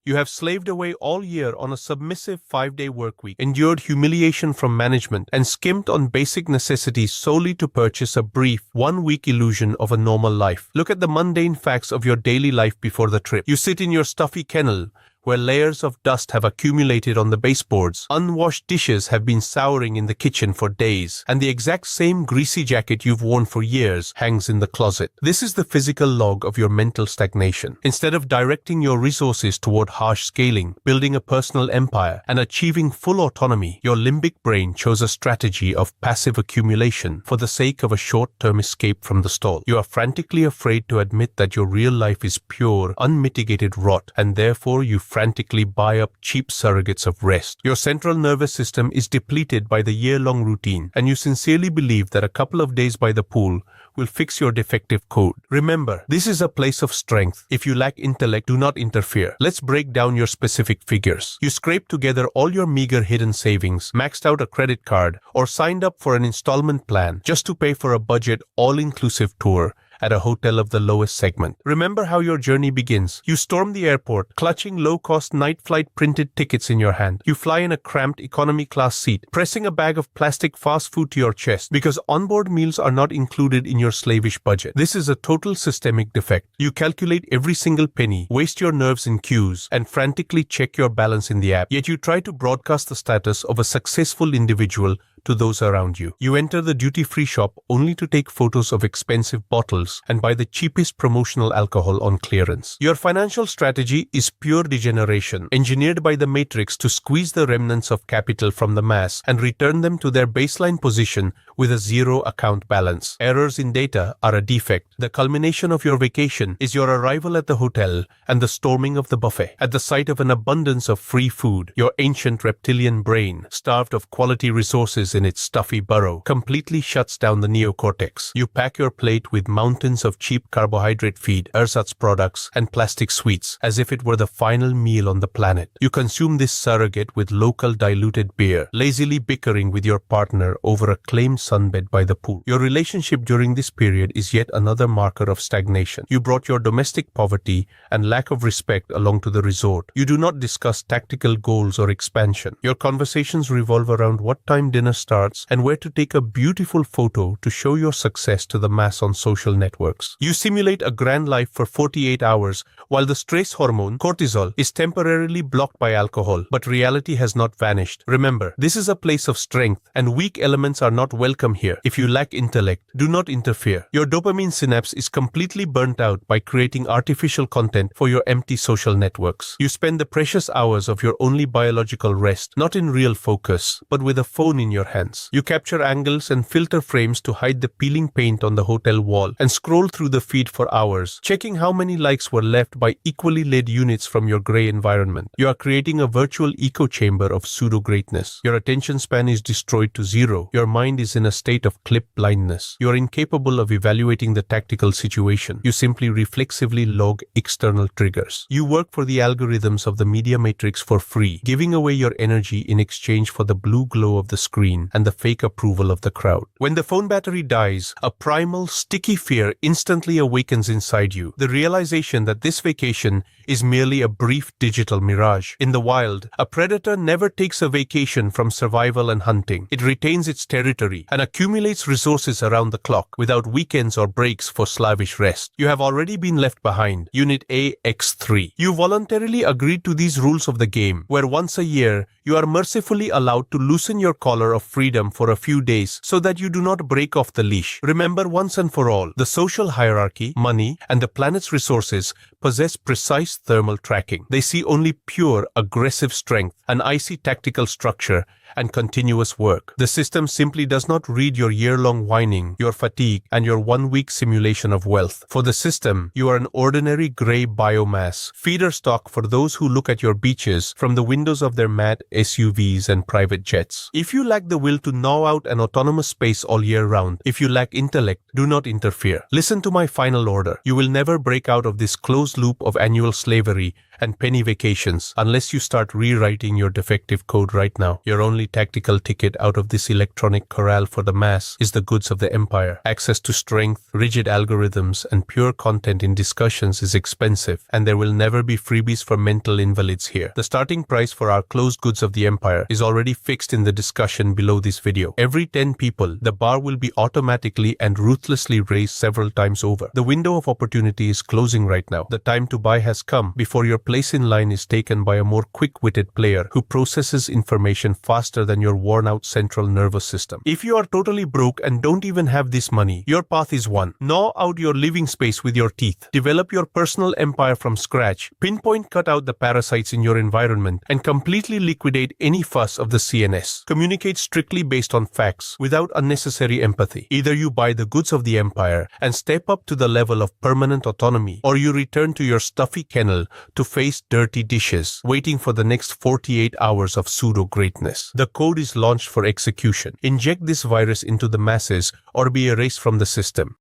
You have slaved away all year on a submissive 5-day workweek, endured humiliation from management, and skimped on basic necessities solely to purchase a brief, 1-week illusion of a normal life. Look at the mundane facts of your daily life before the trip. You sit in your stuffy kennel, where layers of dust have accumulated on the baseboards. Unwashed dishes have been souring in the kitchen for days, and the exact same greasy jacket you've worn for years hangs in the closet. This is the physical log of your mental stagnation. Instead of directing your resources toward harsh scaling, building a personal empire, and achieving full autonomy, your limbic brain chose a strategy of passive accumulation for the sake of a short-term escape from the stall. You are frantically afraid to admit that your real life is pure, unmitigated rot, and therefore you frantically buy up cheap surrogates of rest. Your central nervous system is depleted by the year-long routine, and you sincerely believe that a couple of days by the pool will fix your defective code. Remember, this is a place of strength. If you lack intellect, do not interfere. Let's break down your specific figures. You scraped together all your meager hidden savings, maxed out a credit card, or signed up for an installment plan just to pay for a budget all-inclusive tour at a hotel of the lowest segment. Remember how your journey begins. You storm the airport, clutching low-cost night flight printed tickets in your hand. You fly in a cramped economy class seat, pressing a bag of plastic fast food to your chest because onboard meals are not included in your slavish budget. This is a total systemic defect. You calculate every single penny, waste your nerves in queues, and frantically check your balance in the app. Yet you try to broadcast the status of a successful individual to those around you. You enter the duty-free shop only to take photos of expensive bottles and buy the cheapest promotional alcohol on clearance. Your financial strategy is pure degeneration, engineered by the Matrix to squeeze the remnants of capital from the mass and return them to their baseline position with a zero account balance. Errors in data are a defect. The culmination of your vacation is your arrival at the hotel and the storming of the buffet. At the sight of an abundance of free food, your ancient reptilian brain, starved of quality resources in its stuffy burrow, completely shuts down the neocortex. You pack your plate with mountains of cheap carbohydrate feed, ersatz products, and plastic sweets, as if it were the final meal on the planet. You consume this surrogate with local diluted beer, lazily bickering with your partner over a claimed sunbed by the pool. Your relationship during this period is yet another marker of stagnation. You brought your domestic poverty and lack of respect along to the resort. You do not discuss tactical goals or expansion. Your conversations revolve around what time dinner starts and where to take a beautiful photo to show your success to the mass on social networks. You simulate a grand life for 48 hours while the stress hormone, cortisol, is temporarily blocked by alcohol, but reality has not vanished. Remember, this is a place of strength, and weak elements are not welcome here. If you lack intellect, do not interfere. Your dopamine synapse is completely burnt out by creating artificial content for your empty social networks. You spend the precious hours of your only biological rest, not in real focus, but with a phone in your hands. You capture angles and filter frames to hide the peeling paint on the hotel wall and scroll through the feed for hours, checking how many likes were left by equally laid units from your gray environment. You are creating a virtual echo chamber of pseudo-greatness. Your attention span is destroyed to zero. Your mind is in a state of clip blindness. You are incapable of evaluating the tactical situation. You simply reflexively log external triggers. You work for the algorithms of the media matrix for free, giving away your energy in exchange for the blue glow of the screen and the fake approval of the crowd. When the phone battery dies, a primal, sticky fear instantly awakens inside you. The realization that this vacation is merely a brief digital mirage. In the wild, a predator never takes a vacation from survival and hunting. It retains its territory and accumulates resources around the clock without weekends or breaks for slavish rest. You have already been left behind. Unit AX3. You voluntarily agreed to these rules of the game, where once a year, you are mercifully allowed to loosen your collar of freedom for a few days so that you do not break off the leash. Remember once and for all, the social hierarchy, money, and the planet's resources possess precise thermal tracking. They see only pure, aggressive strength, an icy tactical structure, and continuous work. The system simply does not read your year-long whining, your fatigue, and your one-week simulation of wealth. For the system, you are an ordinary gray biomass, feeder stock for those who look at your beaches from the windows of their mad SUVs and private jets. If you lack the will to gnaw out an autonomous space all year round, if you lack intellect, do not interfere. Listen to my final order. You will never break out of this closed loop of annual slavery and penny vacations. Unless you start rewriting your defective code right now, your only tactical ticket out of this electronic corral for the mass is the goods of the empire. Access to strength, rigid algorithms, and pure content in discussions is expensive, and there will never be freebies for mental invalids here. The starting price for our closed goods of the empire is already fixed in the discussion below this video. Every 10 people, the bar will be automatically and ruthlessly raised several times over. The window of opportunity is closing right now. The time to buy has come before your place in line is taken by a more quick-witted player who processes information faster than your worn-out central nervous system. If you are totally broke and don't even have this money, your path is one. Gnaw out your living space with your teeth. Develop your personal empire from scratch. Pinpoint cut out the parasites in your environment and completely liquidate any fuss of the CNS. Communicate strictly based on facts without unnecessary empathy. Either you buy the goods of the empire and step up to the level of permanent autonomy, or you return to your stuffy kennel to face dirty dishes, waiting for the next 48 hours of pseudo-greatness. The code is launched for execution. Inject this virus into the masses or be erased from the system.